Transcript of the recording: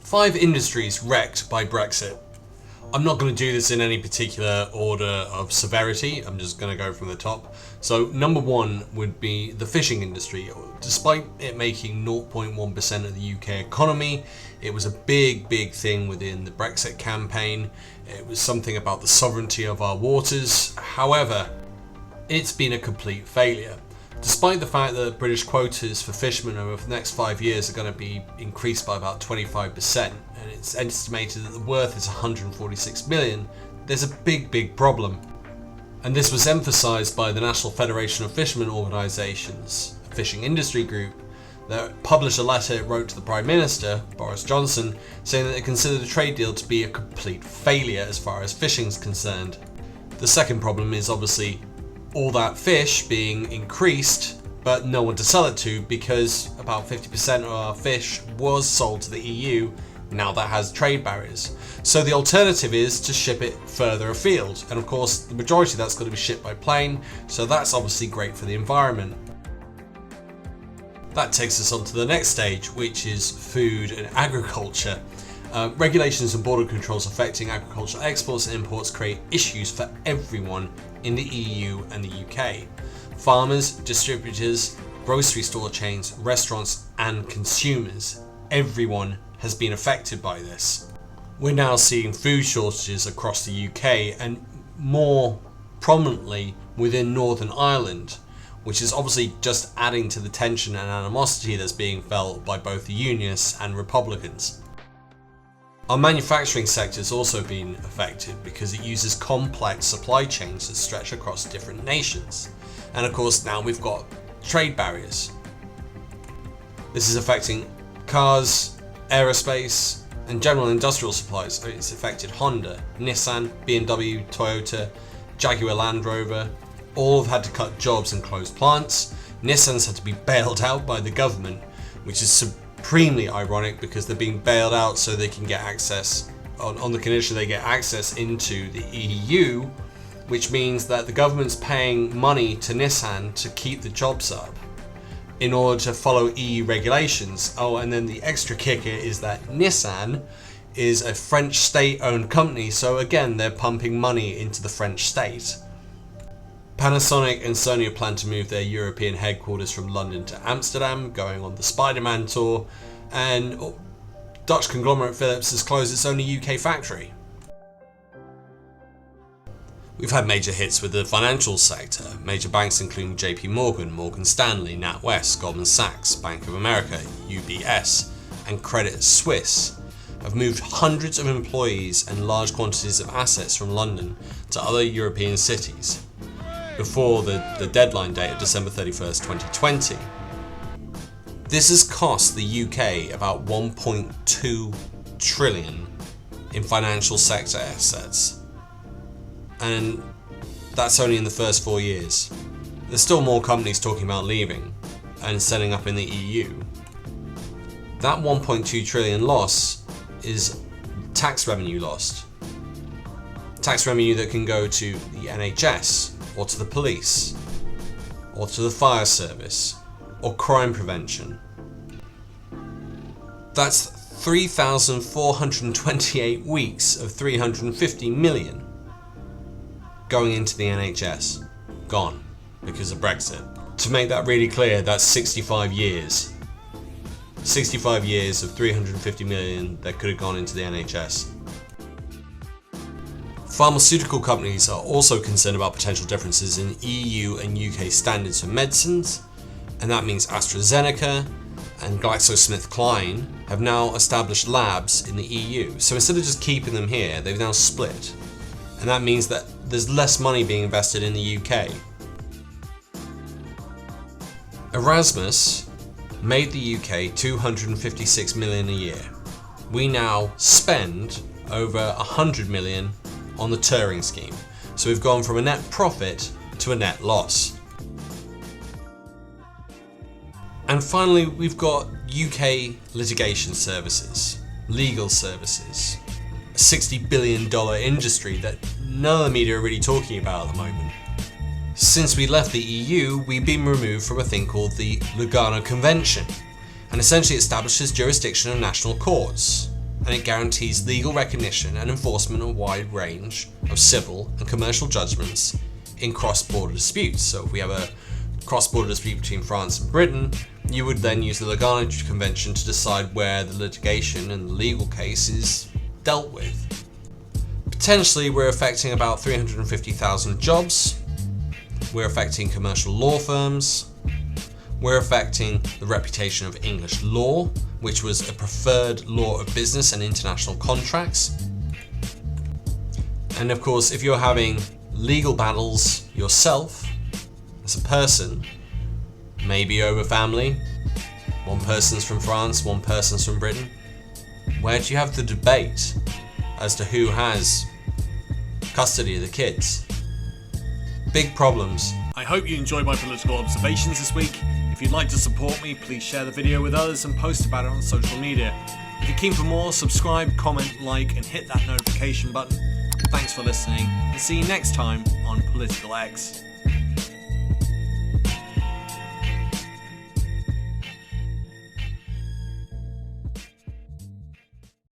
5 industries wrecked by Brexit. I'm not going to do this in any particular order of severity, I'm just going to go from the top. So number 1 would be the fishing industry. Despite it making 0.1% of the UK economy, it was a big thing within the Brexit campaign. It was something about the sovereignty of our waters. However, it's been a complete failure. Despite the fact that British quotas for fishermen over the next 5 years are going to be increased by about 25%, and it's estimated that the worth is 146 million, there's a big problem. And this was emphasised by the National Federation of Fishermen Organisations, a fishing industry group, that published a letter it wrote to the Prime Minister, Boris Johnson, saying that they consider the trade deal to be a complete failure as far as fishing is concerned. The second problem is obviously all that fish being increased, but no one to sell it to, because about 50% of our fish was sold to the EU. Now that has trade barriers. So the alternative is to ship it further afield. And of course, the majority of that's going to be shipped by plane. So that's obviously great for the environment. That takes us on to the next stage, which is food and agriculture. Regulations and border controls affecting agricultural exports and imports create issues for everyone in the EU and the UK. Farmers, distributors, grocery store chains, restaurants and consumers. Everyone has been affected by this. We're now seeing food shortages across the UK and more prominently within Northern Ireland, which is obviously just adding to the tension and animosity that's being felt by both the Unionists and Republicans. Our manufacturing sector has also been affected because it uses complex supply chains that stretch across different nations. And of course now we've got trade barriers. This is affecting cars, aerospace and general industrial supplies. It's affected Honda, Nissan, BMW, Toyota, Jaguar Land Rover. All have had to cut jobs and close plants. Nissan's had to be bailed out by the government, which is supremely ironic because they're being bailed out so they can get access, on the condition they get access into the EU, which means that the government's paying money to Nissan to keep the jobs up in order to follow EU regulations. Oh, and then the extra kicker is that Nissan is a French state-owned company, so again they're pumping money into the French state. Panasonic and Sony plan to move their European headquarters from London to Amsterdam, going on the Spider-Man tour, and Dutch conglomerate Philips has closed its only UK factory. We've had major hits with the financial sector. Major banks including JP Morgan, Morgan Stanley, NatWest, Goldman Sachs, Bank of America, UBS, and Credit Suisse have moved hundreds of employees and large quantities of assets from London to other European cities before the deadline date of December 31st, 2020. This has cost the UK about 1.2 trillion in financial sector assets. And that's only in the first 4 years. There's still more companies talking about leaving and setting up in the EU. That 1.2 trillion loss is tax revenue lost. Tax revenue that can go to the NHS, or to the police, or to the fire service, or crime prevention. That's 3,428 weeks of 350 million going into the NHS. Gone because of Brexit. To make that really clear, that's 65 years. 65 years of 350 million that could have gone into the NHS. Pharmaceutical companies are also concerned about potential differences in EU and UK standards for medicines, and that means AstraZeneca and GlaxoSmithKline have now established labs in the EU. So instead of just keeping them here, they've now split. And that means that there's less money being invested in the UK. Erasmus made the UK 256 million a year. We now spend over 100 million on the Turing scheme. So we've gone from a net profit to a net loss. And finally, we've got UK litigation services, legal services, a $60 billion industry that none of the media are really talking about at the moment. Since we left the EU, we've been removed from a thing called the Lugano Convention, and essentially establishes jurisdiction of national courts. and it guarantees legal recognition and enforcement of a wide range of civil and commercial judgments in cross-border disputes. So if we have a cross-border dispute between France and Britain, you would then use the Lugano Convention to decide where the litigation and the legal case is dealt with. Potentially, we're affecting about 350,000 jobs. We're affecting commercial law firms. We're affecting the reputation of English law, which was a preferred law of business and international contracts. And of course, if you're having legal battles yourself, as a person, maybe over family, one person's from France, one person's from Britain, where do you have the debate as to who has custody of the kids? Big problems. I hope you enjoyed my political observations this week. If you'd like to support me, please share the video with others and post about it on social media. If you're keen for more, subscribe, comment, like, and hit that notification button. Thanks for listening, and see you next time on Political X.